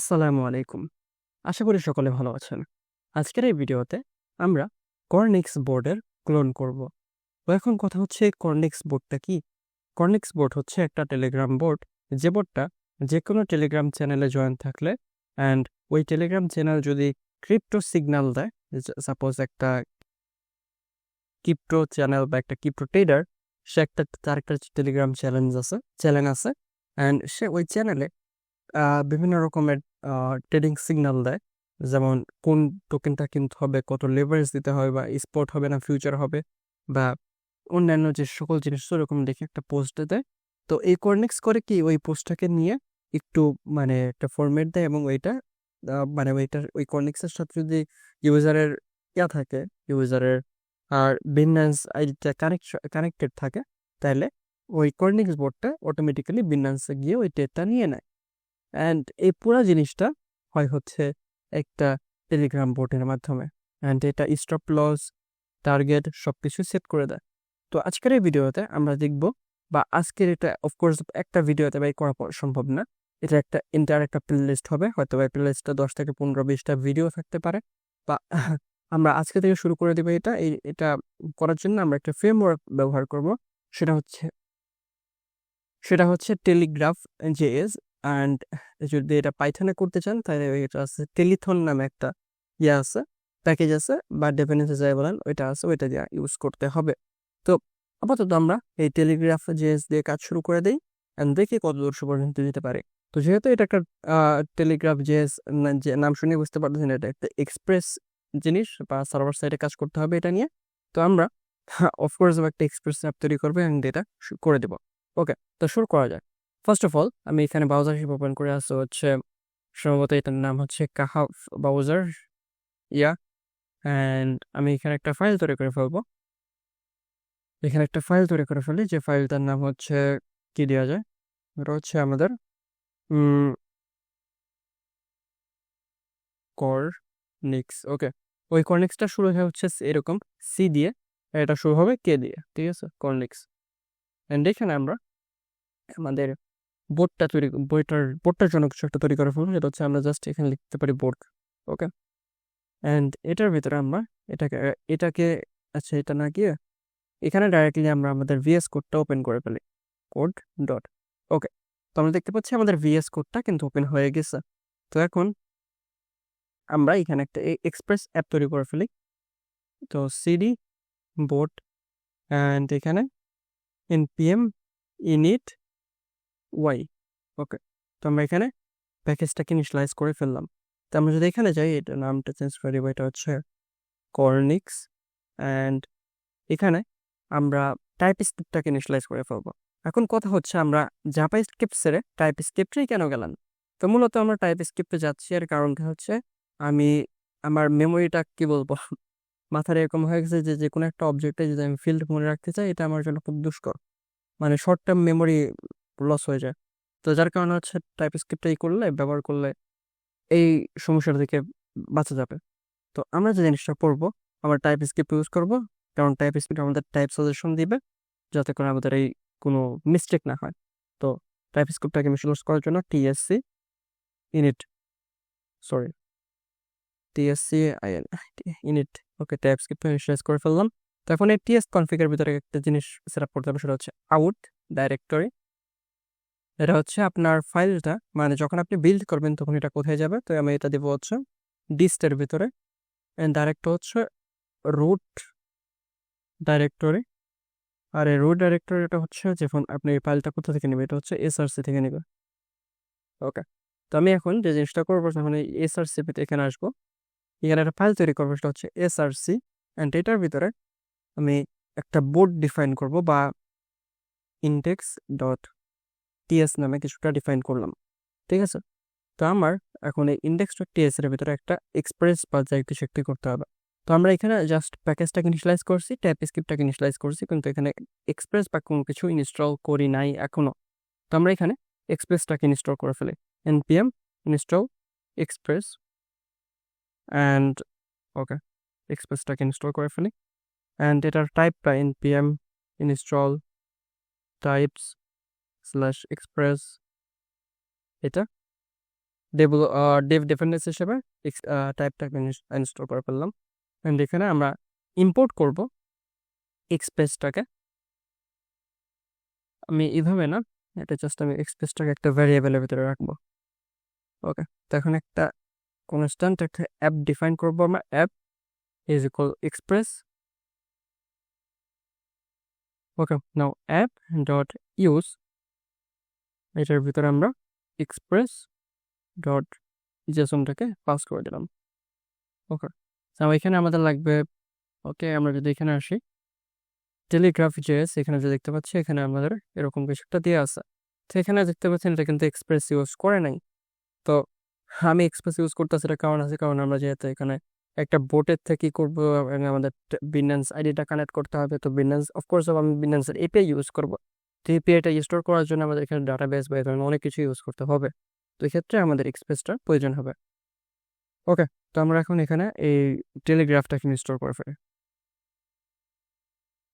আসসালামু আলাইকুম। আশা করি সকলে ভালো আছেন। আজকের এই ভিডিওতে আমরা কর্নিক্স বোর্ডের ক্লোন করব। তো এখন কথা হচ্ছে কর্নিক্স বোর্ডটা কি? কর্নিক্স বোর্ড হচ্ছে একটা টেলিগ্রাম বোর্ড, যে বোর্ডটা যেকোনো টেলিগ্রাম চ্যানেলে জয়েন থাকলে অ্যান্ড ওই টেলিগ্রাম চ্যানেল যদি ক্রিপ্টো সিগন্যাল দেয়, সাপোজ একটা ক্রিপ্টো চ্যানেল বা একটা ক্রিপ্টো ট্রেডার, সে তার একটা টেলিগ্রাম চ্যানেল আছে অ্যান্ড সে ওই চ্যানেলে বিভিন্ন রকমের ট্রেডিং সিগন্যাল দেয়। যেমন কোন টোকেনটা কিনতে হবে, কত লেভারেজ দিতে হবে, বা স্পট হবে না ফিউচার হবে, বা অন্যান্য যে সকল জিনিস ওরকম দেখে একটা পোস্ট দেয়। তো এই কর্নিক্স করে কি ওই পোস্টটাকে নিয়ে একটু মানে একটা ফরম্যাট দেয় এবং ওইটা মানে ওই কর্নিক্সের সাথে যদি ইউজারের থাকে, ইউজারের আর বিনান্স আইডিটা কানেক্টেড থাকে, তাহলে ওই কর্নিক্স বোর্ডটা অটোমেটিক্যালি বিনান্সে গিয়ে ওই ডেটটা নিয়ে নেয়। অ্যান্ড এই পুরো জিনিসটা হয় হচ্ছে একটা টেলিগ্রাম বোর্ডের মাধ্যমে, অ্যান্ড এটা স্টপ লস, টার্গেট সব কিছু সেট করে দেয়। তো আজকের এই ভিডিওতে আমরা দেখব, বা আজকের এটা অফকোর্স একটা ভিডিওতে বাই করা সম্ভব না, এটা একটা প্লে লিস্ট হবে, হয়তো বা প্লে লিস্টটা 10 থেকে 15-20টা ভিডিও থাকতে পারে, বা আমরা আজকে থেকে শুরু করে দেবো। এটা করার জন্য আমরা একটা ফ্রেমওয়ার্ক ব্যবহার করব, সেটা হচ্ছে টেলিগ্রাফ জেএস। অ্যান্ড যদি এটা পাইথনে করতে চান তাহলে এটা আছে টেলিথন নামে একটা আছে, প্যাকেজ আছে, বা ডেফিনেন্সে যাই বলেন ওইটা আছে, ওইটা দিয়ে ইউজ করতে হবে। তো আপাতত আমরা এই টেলিগ্রাফ জেএস দিয়ে কাজ শুরু করে দিই অ্যান্ড দেখি কত দূর পর্যন্ত দিতে পারে। তো যেহেতু এটা একটা টেলিগ্রাফ জেএস যে নাম শুনে বুঝতে পারতেছেন, এটা একটা এক্সপ্রেস জিনিস বা সার্ভার সাইডে কাজ করতে হবে এটা নিয়ে। তো আমরা অফকোর্স একটা এক্সপ্রেস অ্যাপ তৈরি করবো অ্যান্ড এটা করে দেবো। ওকে, তো শুরু করা যায়। ফার্স্ট অফ অল আমি এখানে ব্রাউজার হিসেবে ওপেন করে আসতে হচ্ছে, সম্ভবত এটার নাম হচ্ছে কাহা ব্রাউজার। অ্যান্ড আমি এখানে একটা ফাইল তৈরি করে ফেলবো। ফেলি, যে ফাইলটার নাম হচ্ছে কি দেওয়া যায়, এটা হচ্ছে আমাদের কর্নিক্স। ওকে, ওই কর্নিক্সটা শুরু হচ্ছে এরকম সি দিয়ে, এটা শুরু হবে কে দিয়ে, ঠিক আছে, কর্নিক্স। অ্যান্ড এখানে আমরা আমাদের বোর্ডটার জন্য কিছু একটা তৈরি করে ফেলবো, যেটা হচ্ছে আমরা জাস্ট এখানে লিখতে পারি বোর্ড। ওকে, অ্যান্ড এটার ভিতরে আমরা এটাকে এটাকে আচ্ছা, এটা না গিয়ে এখানে ডাইরেক্টলি আমরা আমাদের ভিএস কোডটা ওপেন করে ফেলি, কোড ডট। ওকে, তো আমরা দেখতে পাচ্ছি আমাদের ভিএস কোডটা কিন্তু ওপেন হয়ে গেছে। তো এখন আমরা এখানে একটা এক্সপ্রেস অ্যাপ তৈরি করে ফেলি। তো সিডি বোর্ড অ্যান্ড এখানে npm init y। ওকে, তো আমরা এখানে প্যাকেজটাকে ইনিশিয়ালাইজ করে ফেললাম। তো আমরা যদি এখানে যাই, এটা নামটা চেঞ্জ করে দেবো, এটা হচ্ছে কর্নিক্স। অ্যান্ড এখানে আমরা টাইপ স্ক্রিপ্টটাকে ইনিশিয়ালাইজ করে ফেলবো। এখন কথা হচ্ছে আমরা জাভা স্ক্রিপ্ট ছেড়ে টাইপ স্ক্রিপ্টেই কেন গেলাম? তো মূলত আমরা টাইপ স্ক্রিপ্টে যাচ্ছি, এর কারণটা হচ্ছে আমি আমার মেমোরিটা কি বলবো মাথার এরকম হয়ে গেছে যে কোনো একটা অবজেক্টে যদি আমি ফিল্ড মনে রাখতে চাই, এটা আমার জন্য খুব দুষ্কর, মানে শর্ট টার্ম মেমোরি লস হয়ে যায়। তো যার কারণে হচ্ছে টাইপ স্ক্রিপ্টটাই ব্যবহার করলে এই সমস্যাটা থেকে বাঁচা যাবে। তো আমরা যে জিনিসটা করবো, আমরা টাইপ স্ক্রিপ্ট ইউজ করবো, কারণ টাইপ স্ক্রিপ্ট আমাদের টাইপ সাজেশন দিবে, যাতে করে আমাদের এই কোনো মিস্টেক না হয়। তো টাইপ স্ক্রিপ্টটাকে ইনিশিয়ালাইজ করার জন্য TSC init sorry TSC init. Okay, TypeScript initialise করে ফেললাম। তো এখন এই টিএস কনফিগার ভিতরে একটা জিনিস সেট আপ করতে হবে, সেটা হচ্ছে আউট ডাইরেক্টরি। এটা হচ্ছে আপনার ফাইলটা, মানে যখন আপনি বিল্ড করবেন তখন এটা কোথায় যাবে। তো আমি এটা দেবো হচ্ছে ডিস্টের ভিতরে, অ্যান্ড ডাইরেক্ট হচ্ছে রুট ডাইরেক্টরি। আর এই রুট ডাইরেক্টরিটা হচ্ছে যখন আপনি এই ফাইলটা কোথা থেকে নেবে, এটা হচ্ছে এসআরসি থেকে নেবে। ওকে, তো আমি এখন যে জিনিসটা করবো, যখন এই এসআরসি এখানে আসবো, এখানে একটা ফাইল তৈরি করবো, সেটা হচ্ছে এসআরসি। অ্যান্ড এটার ভিতরে আমি একটা বোর্ড ডিফাইন করব, বা ইন্ডেক্স ডট টিএস নামে কিছুটা ডিফাইন করলাম, ঠিক আছে। তো আমার এখন এই ইন্ডেক্স ডট টিএস এর ভিতরে একটা এক্সপ্রেস বা যাই কিছু একটি করতে হবে। তো আমরা এখানে জাস্ট প্যাকেজটাকে ইনিশিয়ালাইজ করছি, টাইপ স্ক্রিপ্টটাকে ইনিশিয়ালাইজ করছি, কিন্তু এখানে এক্সপ্রেস বা কোনো কিছু ইনস্টল করি নাই এখনো। তো আমরা এখানে এক্সপ্রেসটাকে ইনস্টল করে ফেলি, npm install express. And okay, এক্সপ্রেসটাকে ইনস্টল করে ফেলি, অ্যান্ড এটার টাইপটা npm install types slash express, এটা। ডেভ ডিপেন্ডেন্স হিসেবে টাইপটাকে ইনস্টল করে ফেললাম। অ্যান্ড এখানে আমরা ইম্পোর্ট করব এক্সপ্রেসটাকে। আমি এইভাবে না, এটা জাস্ট আমি এক্সপ্রেসটাকে একটা ভ্যারিয়েবলের ভিতরে রাখবো। ওকে, তো এখন একটা কনস্ট্যান্ট একটা অ্যাপ ডিফাইন করবো আমরা। App is equal express. Okay, now app dot use, এটার ভিতরে আমরা এক্সপ্রেস ডট জেসনটাকে পাস করে দিলাম। ওকে, তাও এখানে আমাদের লাগবে, ওকে আমরা যদি এখানে আসি টেলিগ্রাফ জেএস, এখানে যে দেখতে পাচ্ছি এখানে আমাদের এরকম কিছু একটা দিয়ে আছে। তো এখানে দেখতে পাচ্ছেন এটা কিন্তু এক্সপ্রেস ইউজ করে নাই। তো আমি এক্সপ্রেস ইউজ করতেছি, এটা কারণ আছে, কারণ আমরা যেহেতু এখানে একটা বোটের থেকে করবো এবং আমাদের বিনান্স আইডিটা কানেক্ট করতে হবে। তো বিনান্স অফকোর্স আমি বিনান্সের এপিআই ইউজ করবো। তো এপিআইটা স্টোর করার জন্য আমাদের এখানে ডাটাবেস বা এই ধরনের অনেক কিছু ইউজ করতে হবে। তো এক্ষেত্রে আমাদের এক্সপ্রেসটার প্রয়োজন হবে। ওকে, তো আমরা এখন এখানে এই টেলিগ্রাফটাকে ইনস্টল করে ফেলি।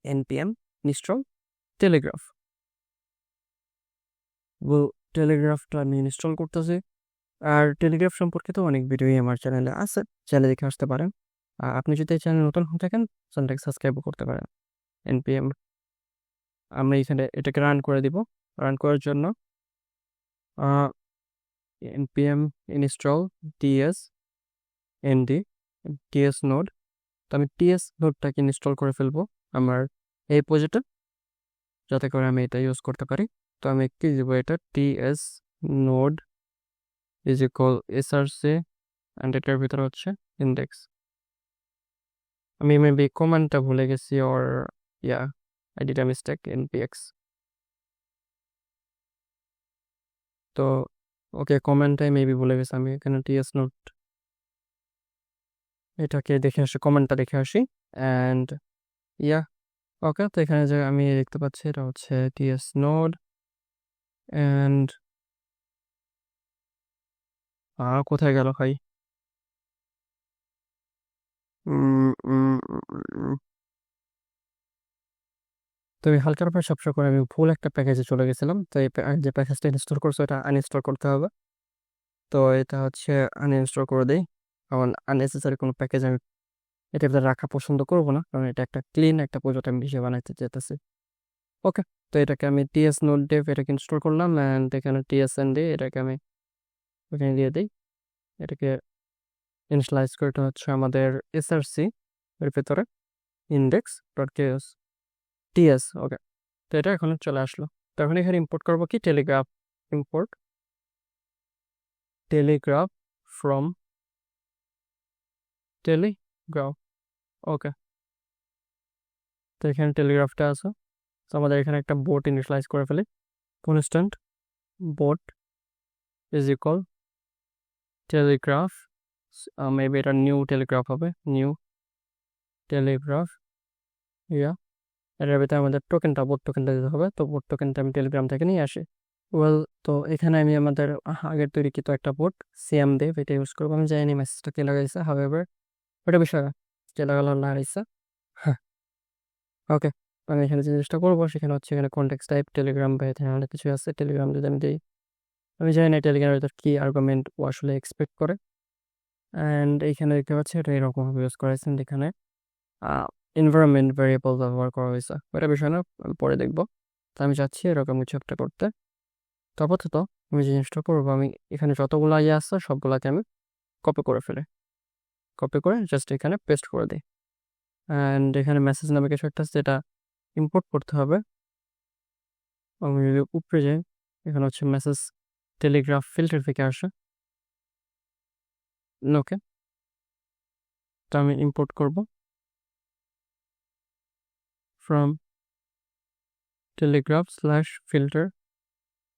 npm install Telegraph. টেলিগ্রাফটা আমি ইনস্টল করতেছি। আর টেলিগ্রাফ সম্পর্কে তো অনেক ভিডিওই আমার চ্যানেলে আছে, চ্যানেলে দেখে আসতে পারেন। আর আপনি যদি এই চ্যানেল নতুন হয়ে থাকেন, চ্যানেলটাকে সাবস্ক্রাইবও করতে পারেন। npm আমরা এখানে এটাকে রান করে দিব। রান করার জন্য npm install ts nd ts node। তো আমি ts নোডটাকে ইনস্টল করে ফেলবো আমার এই প্রজেক্টে, যাতে করে আমি এটা ইউজ করতে পারি। তো আমি কি দিব, এটা ts node is equal src and এটার ভিতরে হচ্ছে ইন্ডেক্স। আমি মেবি কমান্ডটা ভুলে গেছি, or yeah I did a mistake npx। তো ওকে, কমেন্টটাই মেবি ভুলে গেছি আমি। এখানে ts নোট এটাকে দেখে আসি, কমেন্টটা দেখে আসি অ্যান্ড ইয়া ওকে। তো এখানে যে আমি দেখতে পাচ্ছি এটা হচ্ছে ts নোড অ্যান্ড কোথায় গেল ভাই? তো আমি হালকার পর সবসময় করে আমি ভুল একটা প্যাকেজে চলে গেছিলাম। তো এই যে প্যাকেজটা ইনস্টল করছো এটা আনইনস্টল করতে হবে। তো এটা হচ্ছে আনইনস্টল করে দিই, কারণ আননেসেসারি কোনো প্যাকেজ আমি এটা ভিতরে রাখা পছন্দ করবো না, কারণ এটা একটা ক্লিন একটা প্রজেক্ট আমি বেশি বানাইতে যেতেছি। ওকে, তো এটাকে আমি ts নোড ডেভ এটাকে ইনস্টল করলাম অ্যান্ড এখানে tsn দিয়ে এটাকে আমি ওখানে দিয়ে দিই। এটাকে ইনিশিয়ালাইজ করে এটা হচ্ছে আমাদের src এর ভিতরে ইন্ডেক্স ডট ts। ওকে, তো এটা এখন চলে আসলো। তো এখন এখানে ইম্পোর্ট করবো কি, Telegraf. Import Telegraf from Telegraf. Okay, তো এখানে টেলিগ্রাফটা আছে। তো আমাদের এখানে একটা বোট ইনিশিয়ালাইজ করে ফেলি। Constant BOT is equal Telegraph, maybe এটা নিউ টেলিগ্রাফ হবে, নিউ টেলিগ্রাফ। ইয়া, এটার ভিতরে আমাদের টোকেনটা বোট টোকেনটা দিতে হবে। তো বোট টোকেনটা আমি টেলিগ্রাম থেকে নিয়ে আসি। ওয়েল, তো এখানে আমি আমাদের আগের তৈরিকৃত একটা বোট সিএম দেব এটা ইউজ করবো। আমি জানি মেসেজটা কে লাগাইছে, হাউএভার ওটা বিষয় না, কে লাগালো না লাগাইছে। হ্যাঁ, ওকে, আমি এখানে যে জিনিসটা করবো সেখানে হচ্ছে এখানে কন্টেক্সট টাইপ টেলিগ্রাম বা এখানে অনেক কিছু আছে। টেলিগ্রাম যদি আমি দিই, আমি জানি না টেলিগ্রামের ভিতর কি আর্গুমেন্ট ও আসলে এক্সপেক্ট করে। অ্যান্ড এইখানে দেখতে পাচ্ছি এটা এরকমভাবে ইউজ করা হয়েছে। এখানে এনভায়রনমেন্ট ভ্যারিয়েবল ব্যবহার করা হয়েছে, এটা বিষয় না, আমি পরে দেখবো। তো আমি চাচ্ছি এরকম কিছু একটা করতে। তো আপাতত আমি যে জিনিসটা করবো, আমি এখানে যতগুলো ইয়ে আছে সবগুলাকে আমি কপি করে ফেলি, কপি করে জাস্ট এখানে পেস্ট করে দিই। অ্যান্ড এখানে মেসেজ নামে কিছু একটা আছে যেটা ইম্পোর্ট করতে হবে। আমি যদি উপরে যাই, এখানে হচ্ছে মেসেজ টেলিগ্রাফ ফিল্টার থেকে আসে। ওকে, তো আমি ইম্পোর্ট করব from Telegraph slash filter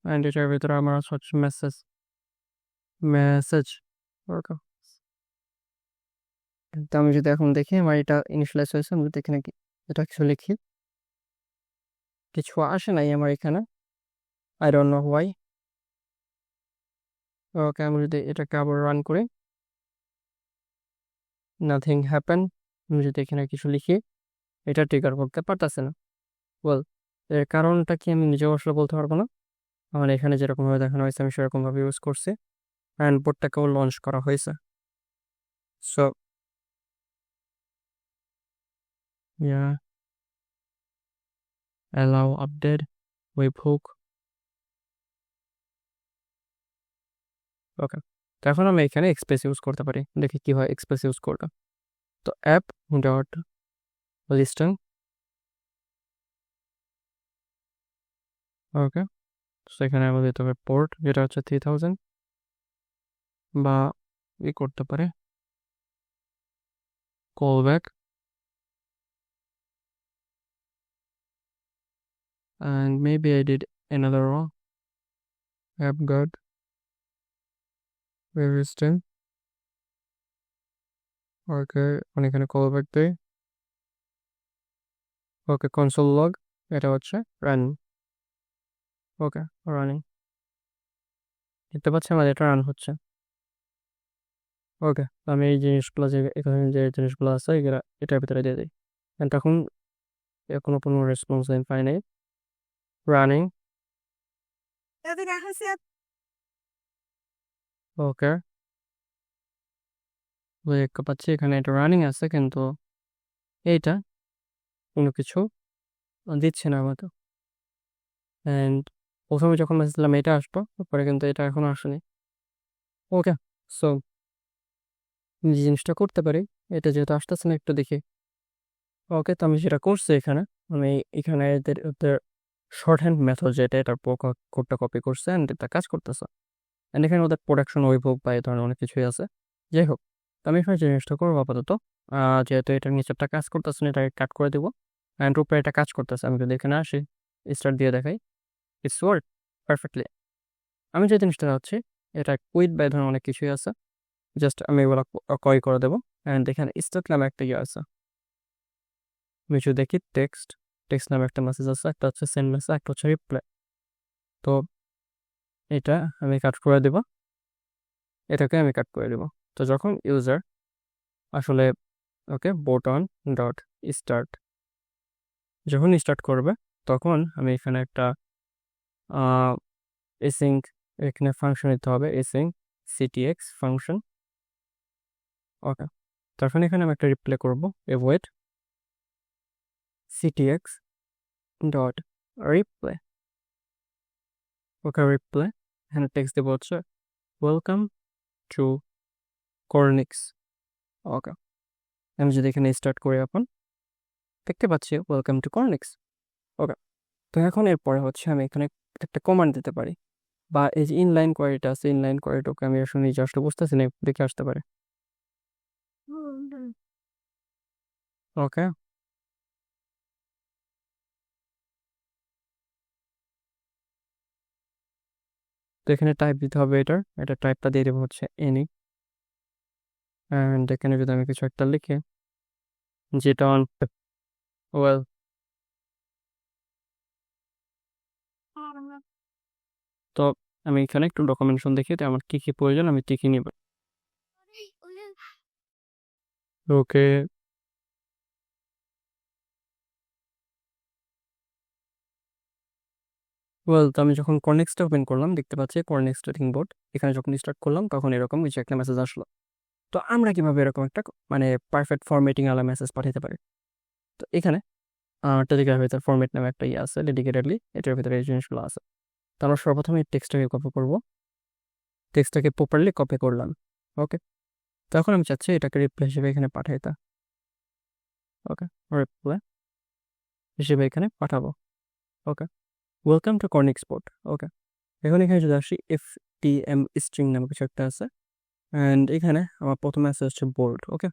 and এটার ভিতরে আমার হচ্ছে মেসেজ ওকে। তো আমি যদি এখন দেখি আমার এটা ইনিশিয়ালাইজ হয়েছে, আমি যদি এখানে এটা কিছু লিখি, কিছু আসে নাই আমার এখানে, আই ডোন্ট নো হোয়াই। ওকে, আমি যদি এটাকে আবার রান করি, নাথিং হ্যাপেন। আমি যদি এখানে কিছু লিখি, এটা ট্রিগার করতে পারতেছে না। ওয়েল, এর কারণটা কি আমি নিজেও আসলে বলতে পারবো না। আমার এখানে যেরকমভাবে দেখানো হয়েছে আমি সেরকমভাবে ইউজ করছি। অ্যান্ড বোর্ডটাকেও লঞ্চ করা হয়েছে। So yeah, allow update webhook. ওকে, তো এখন আমি এখানে এক্সপ্রেস ইউজ করতে পারি। দেখি কি হয় এক্সপ্রেস ইউজ করলে। তো অ্যাপ ডট লিস্টিং। ওকে, সেখানে আমাদের দিতে হবে পোর্ট, যেটা হচ্ছে 3000, বা ই করতে পারে call back, and maybe I did another wrong. App guard, where is 10? ওকে, মানে এখানে কল ব্যাক দেই। ওকে, কনসোল লগ, এটা হচ্ছে রান। ওকে, রানিং, দেখতে পাচ্ছি আমাদের এটা রান হচ্ছে। ওকে, আমি এই জিনিসগুলো যে এখানে যে জিনিসগুলো আছে এগুলো এটার ভিতরে দিয়ে দিই। And তখন কোনো কোনো রেসপন্স পাই নাই। রানিং। ওকে, দেখতে পাচ্ছি এখানে এটা রানিং আছে, কিন্তু এইটা কোনো কিছু দিচ্ছে না আমাকে। অ্যান্ড প্রথমে যখন মেসেজ দিলাম এটা আসতো, তারপরে কিন্তু এটা এখনো আসেনি। ওকে, সো যে জিনিসটা করতে পারি, এটা যেহেতু আসতেছে না একটু দেখি। ওকে, তো আমি যেটা করছি এখানে, আমি এখানে এদের শর্ট হ্যান্ড মেথড যেটা, এটার কোডটা কপি করছে অ্যান্ড এটা কাজ করতেছে। অ্যান্ড এখানে ওদের প্রোডাকশন ওয়েবহুক বা এই ধরনের অনেক কিছুই আছে। যাই হোক, তো আমি এখানে যে জিনিসটা করবো আপাতত, যেহেতু এটার নিচেরটা কাজ করতেছে না, এটাকে কাট করে দেবো। অ্যান্ড উপরে এটা কাজ করতেছে, আমি যদি এখানে আসি স্টার্ট দিয়ে দেখাই, ইটস ওয়ার্ক পারফেক্টলি। আমি যে জিনিসটা চাচ্ছি, এটা কুইট বা এই ধরনের অনেক কিছুই আছে, জাস্ট আমি এগুলো কয় করে দেবো। অ্যান্ড এখানে স্টার্ট নামে একটা ইয়ে আছে, আমি যদি দেখি টেক্সট, টেক্সট নামে একটা মেসেজ আছে, একটা হচ্ছে সেন্ড মেসেজ, একটা হচ্ছে রিপ্লাই। তো এটা আমি কাট করে দেবো, এটাকে আমি কাট করে দেবো। তো যখন ইউজার আসলে ওকে বোটন ডট স্টার্ট যখন স্টার্ট করবে, তখন আমি এখানে একটা এসিং, এখানে ফাংশন দিতে হবে, এসিং ctx ফাংশন। ওকে, তখন এখানে আমি একটা রিপ্লাই করবো, এভয়েড ctx ডট রিপ্লাই। ওকে, রিপ্লাই, এখানে টেক্সট দেবো হচ্ছে ওয়েলকাম টু কর্নিক্স। ওকে, আমি যদি এখানে স্টার্ট করি, এখন দেখতে পাচ্ছি ওয়েলকাম টু কর্নিক্স। ওকে, তো এখন এরপরে হচ্ছে আমি এখানে একটা কমান্ড দিতে পারি, বা এই যে ইনলাইন কোয়ারিটা আছে, ইনলাইন কোয়ারিটাকে আমি আসলে নিজে আসলে বুঝতেছি না, দেখে আসতে পারে। ওকে, তো এখানে টাইপ দিতে হবে, এটা টাইপটা দিয়ে দেবো হচ্ছে এনি। অ্যান্ড এখানে যদি আমি কিছু একটা লিখি, যেটা অন ওয়েল, তো আমি এখানে একটু ডকুমেন্টেশন দেখি তো আমার কি কি প্রয়োজন, আমি কি কি নিব। ওকে, ওয়েল, তো আমি যখন কর্নেক্সটা ওপেন করলাম, দেখতে পাচ্ছি কর্নেক্স ট্রেডিং বোর্ড। এখানে যখন স্টার্ট করলাম, তখন এরকম কিছু একটা মেসেজ আসলো। তো আমরা কিভাবে এরকম একটা মানে পারফেক্ট ফরম্যাটিং আলা মেসেজ পাঠাতে পারি? তো এখানে টেলিগ্রামের ভিতরে ফরম্যাট নামে একটা ইয়ে আছে ডেডিকেটেডলি, এটার ভিতরে এই জিনিসগুলো আছে। তো আমরা সর্বপ্রথমে টেক্সটটাকে কপি করব, টেক্সটটাকে প্রপারলি কপি করলাম। ওকে, তখন আমি চাচ্ছি এটাকে রিপ্লাই হিসেবে এখানে পাঠাইতে। ওকে, রিপ্লাই হিসেবে এখানে পাঠাবো। ওকে, ওয়েলকাম টু কর্নিক স্পোর্ট। ওকে, এখন এখানে যদি আসি, FTM স্ট্রিং নামে কিছু একটা আছে, অ্যান্ড এখানে আমার প্রথমে আছে হচ্ছে বোল্ড। ওকে,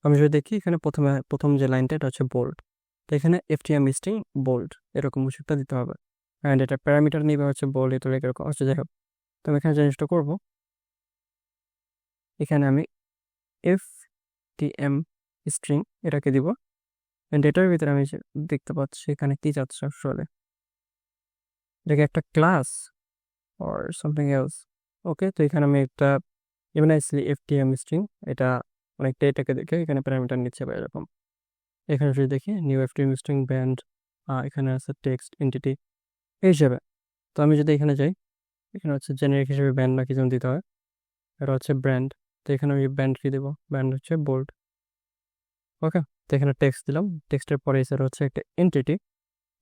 আমি যদি দেখি এখানে প্রথম যে লাইনটা, এটা হচ্ছে বোল্ড। তো এখানে FTM স্ট্রিং বোল্ড এরকম কিছু একটা দিতে হবে। অ্যান্ড এটা প্যারামিটার নিবে হচ্ছে বোল্ড, এটা এরকম হচ্ছে। যাই হোক, তো আমি এখানে জিনিসটা করবো, এখানে আমি FTM স্ট্রিং এটাকে দিব। অ্যান্ড এটার ভিতরে আমি দেখতে পাচ্ছি এখানে কি যাচ্ছে আসলে, এটাকে একটা ক্লাস অর সামথিং এলস। ওকে, তো এখানে আমি একটা ইভেনাইসলি FTM স্ট্রিং, এটা অনেকটা এটাকে দেখে এখানে প্যারামিটার নিচ্ছে বা এরকম। এখানে যদি দেখি নিউ FTM স্ট্রিং ব্যান্ড, এখানে আছে টেক্সট এন্টিটি এই হিসেবে। তো আমি যদি এখানে যাই, এখানে হচ্ছে জেনারিক হিসেবে ব্যান্ড না কি যেন দিতে হয়। এটা হচ্ছে ব্র্যান্ড। তো এখানে আমি ব্র্যান্ড কি দেবো, ব্র্যান্ড হচ্ছে বোল্ড। ওকে, তো এখানে টেক্সট দিলাম, টেক্সটের পরে সেটা হচ্ছে একটা এন্টিটি,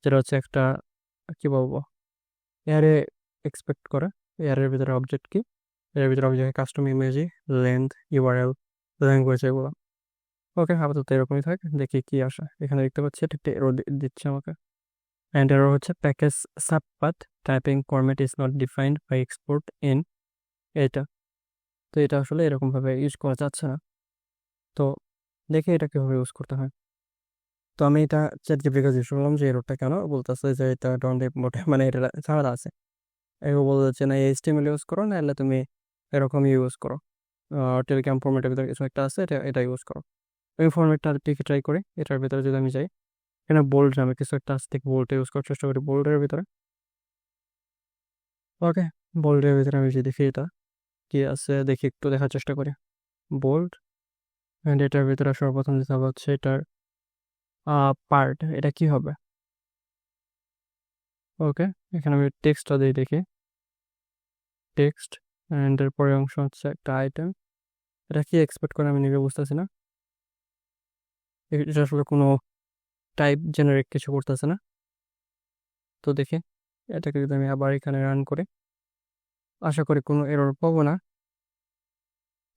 যেটা হচ্ছে একটা কি বলবো, এয়ারে এক্সপেক্ট করে। এয়ারের ভিতরে অবজেক্ট কি, এর ভিতরে object custom emoji, length, URL, language, এগুলো। ওকে, আপাতত এরকমই থাক, দেখি কি আসে। এখানে দেখতে পাচ্ছি এটা একটা এরর দিচ্ছে আমাকে, অ্যান্ড এরর হচ্ছে package subpath typing format is not defined by export in এটা। তো এটা আসলে এরকম ভাবে ইউজ করা যাচ্ছে না। তো দেখি এটা কিভাবে ইউজ করতে হয়। তো আমি এটা চ্যাট জিপিটির কাছে জিজ্ঞেস করলাম যে এররটা কেন, বলতেছে যে এটা ডন্ট মোটে মানে এটা ঝামেলা আছে। এবার বলা যাচ্ছে না এইচটিএমএল ইউজ করো, নাহলে তুমি এরকম ইউজ করো, টেলিগ্রাম ফরম্যাটের ভিতরে কিছু একটা আছে, এটা ইউজ করো। আমি ফরম্যাটটা টিকে ট্রাই করি। এটার ভিতরে যদি আমি যাই, এখানে বোল্ড নামে কিছু একটা আছে, থেকে বোল্ড ইউজ করার চেষ্টা করি বোল্ডের ভিতরে। ওকে, বোল্ডের ভিতরে আমি যদি দেখি এটা কি আছে, দেখি একটু দেখার চেষ্টা করি বোল্ড। অ্যান্ড এটার ভিতরে সর্বপ্রথম যেটা হবে হচ্ছে এটার পার্ট, এটা কি হবে। ওকে, এখানে আমি টেক্সটটা দিই, দেখি টেক্সট, অ্যান্ড এর পরের অংশ হচ্ছে একটা আইটেম। এটা কি এক্সপেক্ট করে আমি নিজে বুঝতেছি না। এটা আসলে কোনো টাইপ জেনারেট কিছু করতেছে না। তো দেখি এটাকে যদি আমি আবার এখানে রান করি, আশা করি কোনো এরর পাবো না।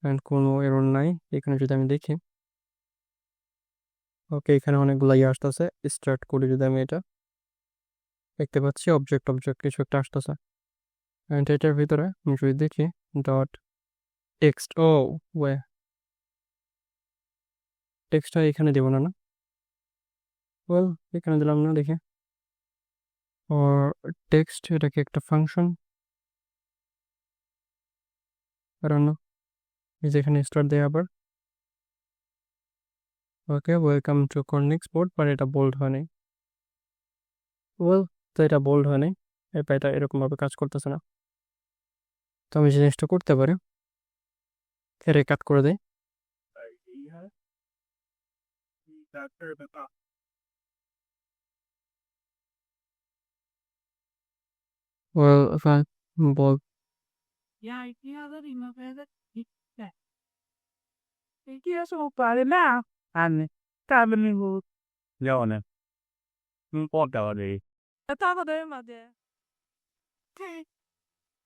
অ্যান্ড কোনো এরর নাই এখানে যদি আমি দেখি। ওকে, এখানে অনেকগুলো ইয়ে আসতেছে। স্টার্ট করি যদি আমি, এটা দেখতে পাচ্ছি অবজেক্ট অবজেক্ট কিছু একটা আসতেছে। অ্যান্ড এটার ভিতরে আমি যদি দেখি ডট টেক্সট, ও ওয়ে, টেক্সটটা এখানে দেবো না, না ওয়েল এখানে দিলাম না, দেখি ওর টেক্সট, এটা কি একটা ফাংশন, কারণ এই যে এখানে স্টার্ট দেয় আবার। ওকে, ওয়েলকাম টু কর্নিক্স বোর্ড, বাট এটা বোল্ড হয় নাই। ওয়েল, তো এটা বোল্ড হয় নাই, এটা এরকমভাবে কাজ করতেছে না। তো আমি জিনিসটা করতে পারি, এর কাট করে দেয়। Well ball, Ja, ik had er iemand verder. Ik zie zo op na. En daar ben ik goed. Ja, nee. Een pot daar die. Het had er maar de. Kijk.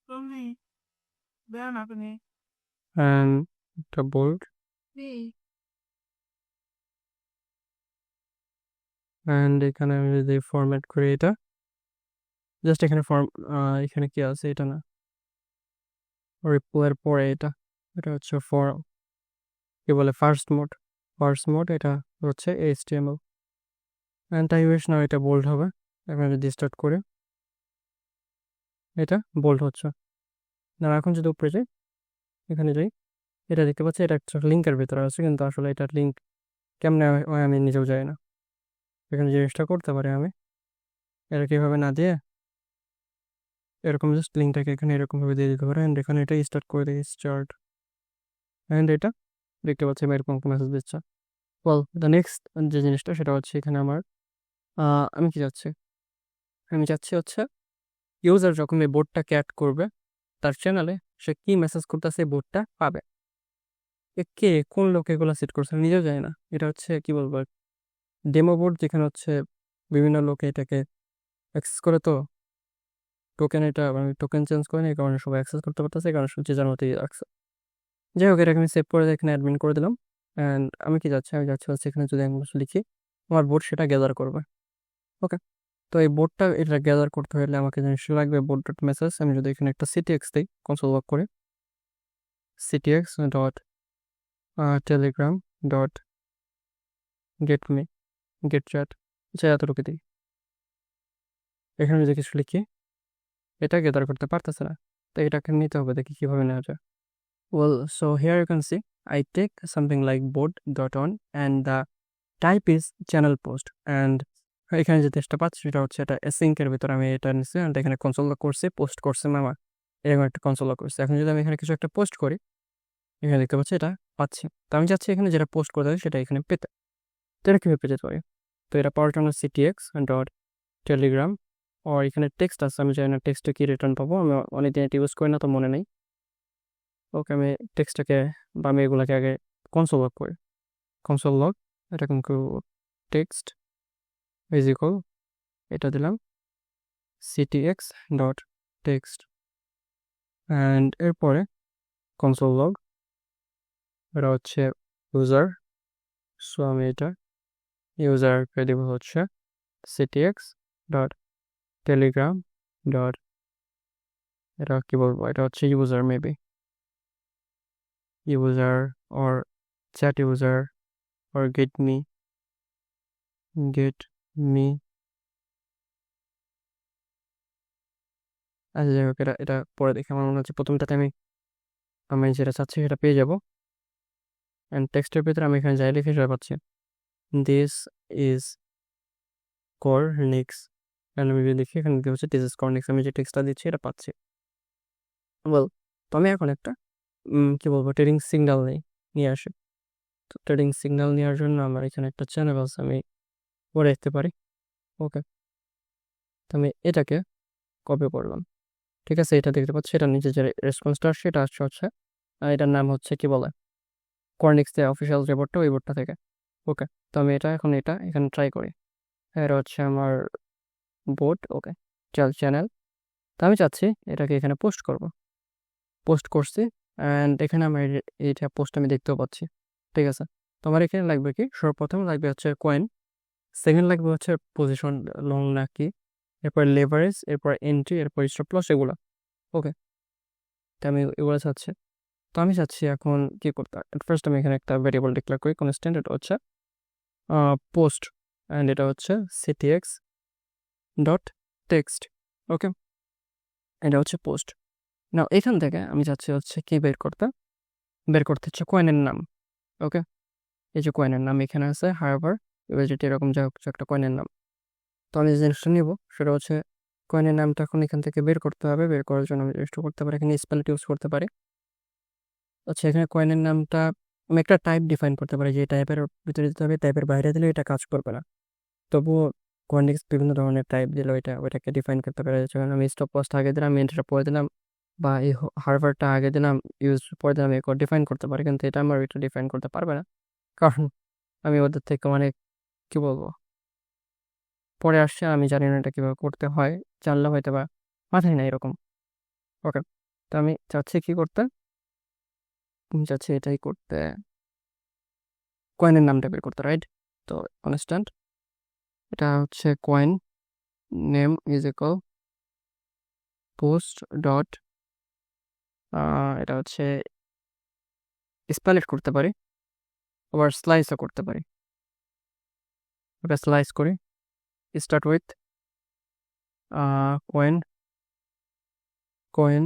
Kom niet. Ben maar niet. And এটা bold, Nee. And এখানে আমি যদি format করি এটা, just এখানে এখানে কি আছে এটা না, রিপ্লাইয়ের পরে এটা, এটা হচ্ছে ফর কি বলে ফার্স্ট মোড, এটা হচ্ছে এইচটিএমএল। অ্যান্ড আই উইশ না এটা বোল্ড হবে। এখন যদি স্টার্ট করে, এটা বোল্ড হচ্ছে না। এখন যদি উপরে যাই, এখানে যাই, এটা দেখতে পাচ্ছি এটা একটা লিঙ্কের ভিতরে আছে, কিন্তু আসলে এটার লিঙ্ক কেমনে হয় আমি নিজেও জানি না। এখানে জিনিসটা করতে পারি আমি, এটা কিভাবে না দিয়ে এরকম জাস্ট লিঙ্কটাকে এখানে এরকম ভাবে দিয়ে দিতে পারে। অ্যান্ড এখানে এটা স্টার্ট করে দিই, স্টার্ট, অ্যান্ড এটা দেখতে পাচ্ছি আমি এরকম একটা মেসেজ দিচ্ছে। ওয়েল, দ্য নেক্সট যে জিনিসটা সেটা হচ্ছে এখানে আমার আমি কি চাচ্ছি, আমি চাচ্ছি হচ্ছে ইউজার যখন এই বোর্ডটাকে অ্যাড করবে তার চ্যানেলে, সে কি মেসেজ করতেছে এই বোর্ডটা পাবে। কে কোন লোক এগুলো সেট করছে আমি নিজেও জানি না। এটা হচ্ছে কি বলবো, ডেমো বোর্ড, যেখানে হচ্ছে বিভিন্ন লোকে এটাকে অ্যাক্সেস করে। তো টোকেন, এটা আমি টোকেন চেঞ্জ করে এই কারণে সবাই অ্যাক্সেস করতে পারতেছে, এই কারণে যে যার মতোই রাখছে। যাই হোক, এটাকে আমি সেভ করে এখানে অ্যাডমিন করে দিলাম। অ্যান্ড আমি কি যাচ্ছি, আমি যাচ্ছি হচ্ছে এখানে যদি আমি কিছু লিখি, আমার বোর্ড সেটা গ্যাদার করবে। ওকে, তো এই বোর্ডটা এটা গ্যাদার করতে হলে আমাকে জিনিস লাগবে বোর্ড ডট মেসেজ। আমি যদি এখানে একটা সিটিএক্স দিই, কনসোল লক করে CTX dot Telegram dot get me get chat, আচ্ছা এতটুকু দিই। এখানে যদি কিছু লিখি, এটা গ্যাদার করতে পারতেছে না। তো এটাকে নিতে হবে, দেখি কিভাবে নেওয়া যায়। Well, so here you can see I take something like board dot on and the type is channel post. And এখানে যে টেক্সটটা পাচ্ছি সেটা হচ্ছে এটা এসিঙ্কের ভিতরে আমি এটা নিচ্ছি, অ্যান্ড এখানে কনসোল লক করছি, পোস্ট করছে মামা, এরকম একটা কনসোল লক করছে। এখন যদি আমি এখানে কিছু একটা পোস্ট করি, এখানে দেখতে পাচ্ছি এটা পাচ্ছি। তো আমি চাচ্ছি এখানে যেটা পোস্ট করতে হবে সেটা এখানে পেতে। তো এটা কীভাবে পেতে পারি, তো এটা পাওয়ার জন্য সিটিএক্স ডট টেলিগ্রাম, আর এখানে টেক্সট আছে, আমি জানি না টেক্সটে কি রিটার্ন পাবো, আমি অনেকদিন এটা ইউজ করি না তো মনে নেই। ওকে, আমি টেক্সটটাকে বা আমি এগুলোকে আগে কনসোল লগ করি। কনসোল লগ, এটা কিন্তু টেক্সট ইজ ইকুয়াল, এটা দিলাম ctx ডট টেক্সট, অ্যান্ড এরপরে কনসোল লগ, এটা হচ্ছে ইউজার। সো আমি এটা ইউজারকে দেব হচ্ছে ctx ডট টেলিগ্রাম ডট, এটা কি বলবো, এটা হচ্ছে user, maybe user or chat user or get me আচ্ছা যাই হোক, এটা এটা পরে দেখি। আমার মনে হচ্ছে প্রথমটাতে আমি আমি যেটা চাচ্ছি সেটা পেয়ে যাবো। অ্যান্ড টেক্সটের ভিতরে আমি এখানে যাই লিখে সেটা পাচ্ছি, দিস ইজ কর্নিক্স। অ্যান্ড আমি যদি দেখি এখানে কি হচ্ছে দিস ইজ কর্নিক্স, আমি যে টেক্সটটা দিচ্ছি এটা পাচ্ছি। ওয়েল, তো আমি এখন একটা কি বলবো, ট্রেডিং সিগন্যাল নিয়ে আসি। তো ট্রেডিং সিগন্যাল নেওয়ার জন্য আমার এখানে একটা চ্যানেল আছে, আমি পরে দেখতে পারি। ওকে, তো আমি এটাকে কপি করলাম। ঠিক আছে, এটা দেখতে পাচ্ছি, এটা নিচে যে রেসপন্সটা আসছে এটা আসছে হচ্ছে এটার নাম হচ্ছে কি বলে, কর্নিক্স যে অফিসিয়াল যে বোর্ডটা, ওই বোর্ডটা থেকে। ওকে, তো আমি এটা এখন এটা এখানে ট্রাই করি। এটা হচ্ছে আমার বোর্ড। ওকে, চ্যানেল। তো আমি চাচ্ছি এটাকে এখানে পোস্ট করব। পোস্ট করছি, অ্যান্ড এখানে আমার এইটা পোস্ট আমি দেখতেও পাচ্ছি। ঠিক আছে, তো আমার এখানে লাগবে কি, সর্বপ্রথম লাগবে হচ্ছে কয়েন, সেকেন্ড লাগবে হচ্ছে পজিশন লং নাকি, এরপর লেভারেজ, এরপর এন্ট্রি, এরপর স্টপ লস, এগুলো। ওকে, তো আমি এগুলো চাচ্ছি। তো আমি চাচ্ছি এখন কি করতে হয়, ফার্স্ট আমি এখানে একটা ভেরিয়েবল ডিক্লেয়ার করি, কনস্ট্যান্ট, এটা হচ্ছে পোস্ট, অ্যান্ড এটা হচ্ছে ctx ডট টেক্সট। ওকে, এটা হচ্ছে পোস্ট। না, এখান থেকে আমি চাচ্ছি হচ্ছে কি বের করতে হচ্ছে কয়েনের নাম। ওকে, এই যে কয়েনের নাম এখানে আছে, হারবার ইউএসডিটি, এরকম যা কিছু একটা কয়েনের নাম। তো আমি যে জিনিসটা নিব সেটা হচ্ছে কয়েনের নামটা এখন এখান থেকে বের করতে হবে। বের করার জন্য আমি জিনিসটা করতে পারি, এখানে স্পেলট ইউজ করতে পারি। আচ্ছা, এখানে কয়েনের নামটা আমি একটা টাইপ ডিফাইন করতে পারি, যে টাইপের ভিতরে দিতে হবে, টাইপের বাইরে দিলে এটা কাজ করবে না। তবুও কয়েনিক্স বিভিন্ন ধরনের টাইপ দিলে ওইটাকে ডিফাইন করতে পারে। যখন আমি স্টপ লসটা আগে দিলাম, এন্ট্রিটা পরে দিলাম, বা এই হার্ভারটা আগে দিলাম, ইউজ পরে দিলাম, এরপর ডিফাইন করতে পারি। কিন্তু এটা আমার ওইটা ডিফাইন করতে পারবে না, কারণ আমি ওদের থেকে মানে কি বলবো, পরে আসছে, আমি জানি না এটা কিভাবে করতে হয়। জানলে হয়তো বা মাথায় না এরকম। ওকে, তো আমি চাচ্ছি কি করতে, আমি চাচ্ছি এটাই করতে, কয়েনের নামটা বের করতে, রাইট? তো কনস্ট্যান্ট, এটা হচ্ছে coin name is equal post dot, এটা হচ্ছে স্পেলেট করতে পারি, আবার স্লাইসও করতে পারি। ওটা স্লাইস করি, স্টার্ট উইথ কয়েন, কয়েন,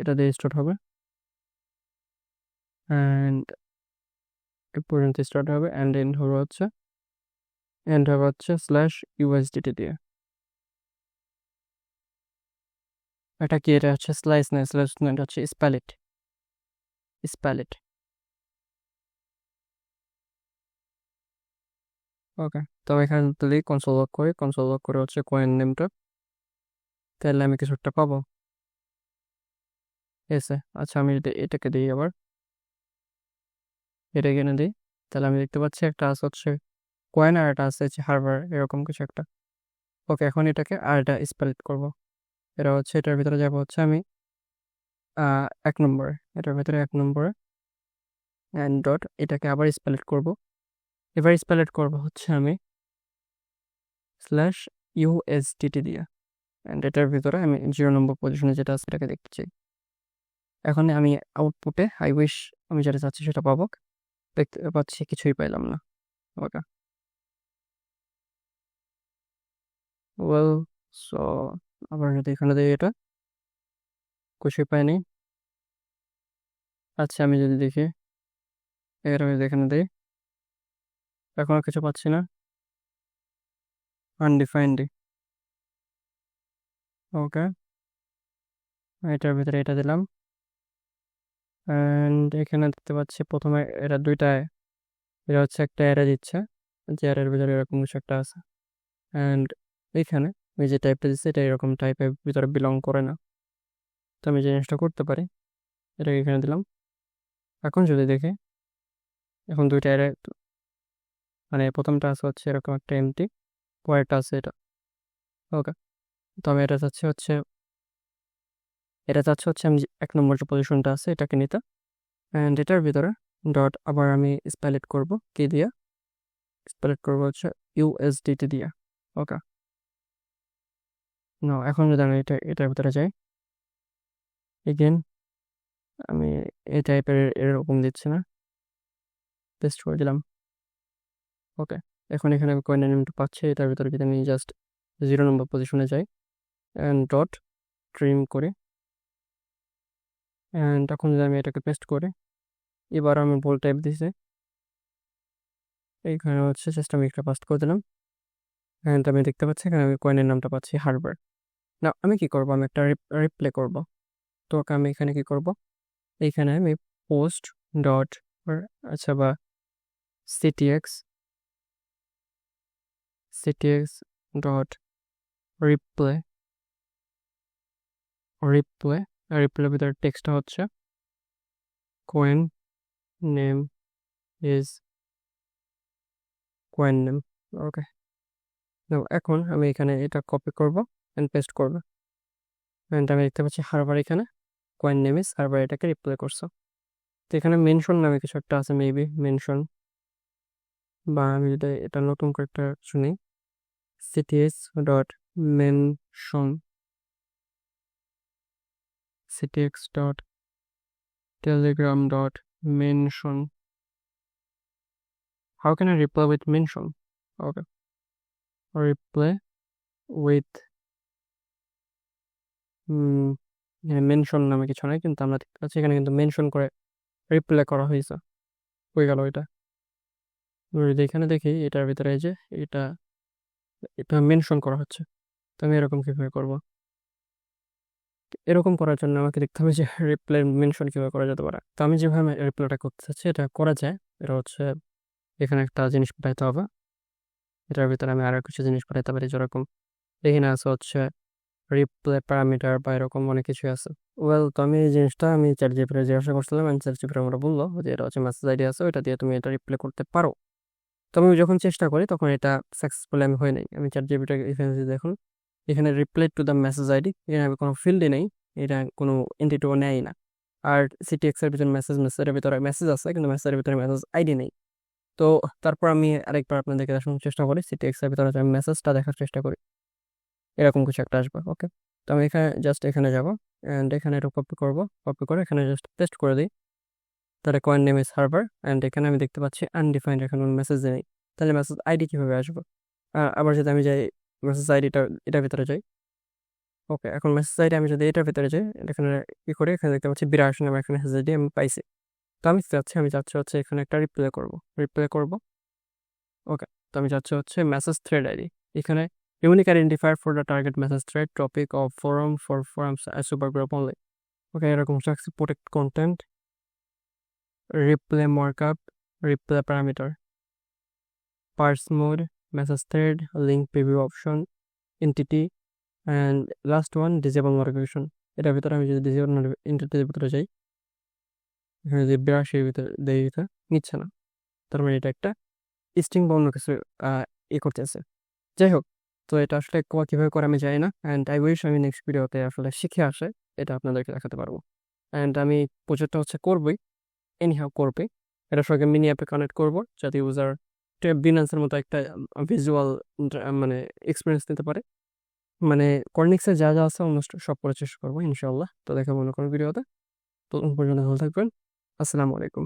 এটা দিয়ে স্টার্ট হবে, অ্যান্ড এ পর্যন্ত স্টার্ট হবে, অ্যান্ড এন্ড হবে হচ্ছে স্ল্যাশ ইউএসডিটি দিয়ে। এটা কি, এটা হচ্ছে স্লাইস না, স্ল্যাশ না, এটা হচ্ছে স্প্যালেট। ওকে, তো এখানে যদি কনসোল লক করে হচ্ছে কয়েন নেমটা, তাহলে আমি কিছু একটা পাবো। এসে, আচ্ছা আমি যদি এটাকে দিই, আবার এটা এখানে দিই, তাহলে আমি দেখতে পাচ্ছি একটা আছে হচ্ছে কয়েন, আর একটা আছে হচ্ছে হার্ভার, এরকম কিছু একটা। ওকে, এখন এটাকে আর এটা স্পেলেট করবো। এটা হচ্ছে এটার ভিতরে যাবো হচ্ছে আমি 1 নম্বরে, এটার ভিতরে 1 নম্বরে, অ্যান্ড ডট, এটাকে আবার স্পেলেট করব। এবার স্পেলেট করব হচ্ছে আমি স্ল্যাশ ইউএসডিটি দিয়ে, অ্যান্ড এটার ভিতরে আমি 0 নম্বর পজিশনে যেটা আছে এটাকে দেখতে চাই। এখন আমি আউটপুটে আই উইশ আমি যেটা চাচ্ছি সেটা পাবো, দেখতে পাচ্ছি কিছুই পাইলাম না। ওকে, ওয়েল, সো আবার যদি এখানে দিই, এটা কিছুই পাইনি। আচ্ছা, আমি যদি দেখি, এর আমি এখানে দিই, এখনো কিছু পাচ্ছি না, আনডিফাইন্ড। ওকে, এটার ভিতরে এটা দিলাম, অ্যান্ড এখানে দেখতে পাচ্ছি প্রথমে এটা দুইটায়, এটা হচ্ছে একটা অ্যারে দিচ্ছে, যে অ্যারের ভিতরে এরকম কিছু একটা আছে, অ্যান্ড এখানে আমি যে টাইপটা দিচ্ছি এটা এরকম টাইপের ভিতরে বিলং করে না। তো আমি যে জিনিসটা করতে পারি, এটাকে এখানে দিলাম। এখন যদি দেখি, এখন দুইটা অ্যারে, মানে প্রথমটা আছে হচ্ছে এরকম একটা এমটি, পরেরটা আছে এটা। ওকে, তো আমি এটা চাচ্ছে হচ্ছে আমি 1 নম্বর যে পজিশনটা আছে এটাকে নিতে। অ্যান্ড এটার ভিতরে ডট আবার আমি স্পেলেট করব কি দিয়ে, স্পেলেট করব হচ্ছে ইউএসডিটি দিয়ে। ওকে, না এখন যদি আমি এটার ভিতরে যাই, এগেন আমি এই টাইপের এরকম দিচ্ছি না, পেস্ট করে দিলাম। ওকে, এখন এখানে আমি কয়েন এলিমেন্ট পাচ্ছি। এটার ভিতরে যদি আমি জাস্ট 0 নম্বর পজিশনে যাই অ্যান্ড ডট ট্রিম করি, অ্যান্ড এখন যদি আমি এটাকে পেস্ট করি, এবার আমি বোল্ড টাইপ দিছি, এইখানে হচ্ছে জাস্ট আমি একটা পাস্ট করে দিলাম। অ্যান্ড আমি দেখতে পাচ্ছি এখানে আমি কয়েনের নামটা পাচ্ছি হারবার। না আমি কি করব, আমি একটা রিপ্লে করব। তো ওকে আমি এখানে কি করব, এইখানে আমি পোস্ট ডট, আচ্ছা, বা সিটিএক্স ডট রিপ্লে রিপ্লে রিপ্লের ভিতরে টেক্সটটা হচ্ছে coin name is coin name। ওকে, এখন আমি এখানে এটা কপি করব অ্যান্ড পেস্ট করব, অ্যান্ড আমি দেখতে পাচ্ছি হারবার এখানে coin name is হারবার এটাকে রিপ্লে করছো। তো এখানে মেনশন নামে কিছু একটা আছে, মেবি মেনশন, বা আমি যদি এটা নতুন করে একটা শুনি, cts dot mention ctx dot telegram dot mention. How can I reply with mention? Okay, reply with mention নামে কিছু নাই, কিন্তু আমরা দেখতে পাচ্ছি এখানে কিন্তু মেনশন করে রিপ্লাই করা হয়েছে, হয়ে গেল এটা। যদি এখানে দেখি এটার ভিতরে এই যে এটা এটা মেনশন করা হচ্ছে, তো আমি এরকম কিভাবে করব? এরকম করার জন্য আমাকে দেখতে হবে যে রিপ্লাই মেনশন কিভাবে করা যেতে পারে। তো আমি যেভাবে রিপ্লাইটা করতে চাচ্ছি এটা করা যায়। এটা হচ্ছে এখানে একটা জিনিস পাঠাইতে হবে, এটার ভিতরে আমি আরো কিছু জিনিস পাঠাইতে পারি, যেরকম এখানে আছে হচ্ছে রিপ্লে প্যারামিটার বা এরকম অনেক কিছু আছে। তো আমি এই জিনিসটা আমি চ্যাট জিপিটি জিজ্ঞাসা করছিলাম, অ্যান্ড চ্যাট জিপিটি আমরা বললো যে এটা হচ্ছে মেসেজ আইডি আছে, ওটা দিয়ে তুমি এটা রিপ্লে করতে পারো। তো আমি যখন চেষ্টা করি তখন এটা সাকসেসফুলি আমি হয় নাই। আমি চ্যাট জিপিটি এখানে দেখুন, এখানে reply to the message ID, এখানে আমি কোনো ফিল্ডই নেই, এটা কোনো এন্টিটিও নেয় না। আর সিটিএক্স এর ভিতরে মেসেজের ভিতরে মেসেজ আছে, কিন্তু মেসেজের ভিতরে মেসেজ আইডি নেই। তো তারপর আমি আরেকবার আপনাদেরকে দেখানোর চেষ্টা করি, সিটিএক্স এর ভিতরে আমি মেসেজটা দেখার চেষ্টা করি, এরকম কিছু একটা আসবে। ওকে, তো আমি এখানে জাস্ট এখানে যাব, অ্যান্ড এখানে এটা কপি করব, কপি করে এখানে জাস্ট পেস্ট করে দিই, তাহলে coin name is Harbour. And এখানে আমি দেখতে পাচ্ছি আনডিফাইন্ড, এখানে মেসেজ নেই, তাহলে মেসেজ আইডি কিভাবে আসবে? আবার যদি আমি যাই মেসেজ আইডিটা এটার ভিতরে যাই, ওকে, এখন মেসেজ আইডি আমি যদি এটার ভিতরে যাই, এখানে কি করে এখানে দেখতে পাচ্ছি 82 নামে একটা মেসেজ আইডি আমি পাইছি। তো আমি চাচ্ছি হচ্ছে এখানে একটা রিপ্লে করব। ওকে, তো আমি চাচ্ছি হচ্ছে মেসেজ থ্রেড আইডি, এখানে unique identifier for the target message thread topic of forum for forums super group only. Okay, এরকম চাচ্ছি protect content, reply markup, reply parameter, parse mode, message thread, link preview option, entity, and last one disable notification. এটার ভিতরে আমি যদি disable এন্টিটির ভিতরে যাই, এখানে যদি 82 ভিতরে দিতে নিচ্ছে না, তার মানে এটা একটা স্ট্রিং বা অন্য কিছু করতেছে। যাই হোক, তো এটা আসলে কিভাবে করে আমি জানি না, অ্যান্ড আই উইশ আমি নেক্সট ভিডিওতে আসলে শিখে আসে এটা আপনাদেরকে দেখাতে পারবো। অ্যান্ড আমি প্রজেক্টটা হচ্ছে করবই, এনিহাও করবে, এটার সঙ্গে মিনি অ্যাপে কানেক্ট করবো, যাতে ইউজার বিনান্সের মতো একটা ভিজুয়াল মানে এক্সপিরিয়েন্স নিতে পারে। মানে কর্নিক্সে যা যা আছে অলমোস্ট সব করার চেষ্টা করবো ইনশাল্লাহ। তো দেখা মনে কোনো ভিডিওতে, তো পর্যন্ত ভালো থাকবেন। আসসালামু আলাইকুম।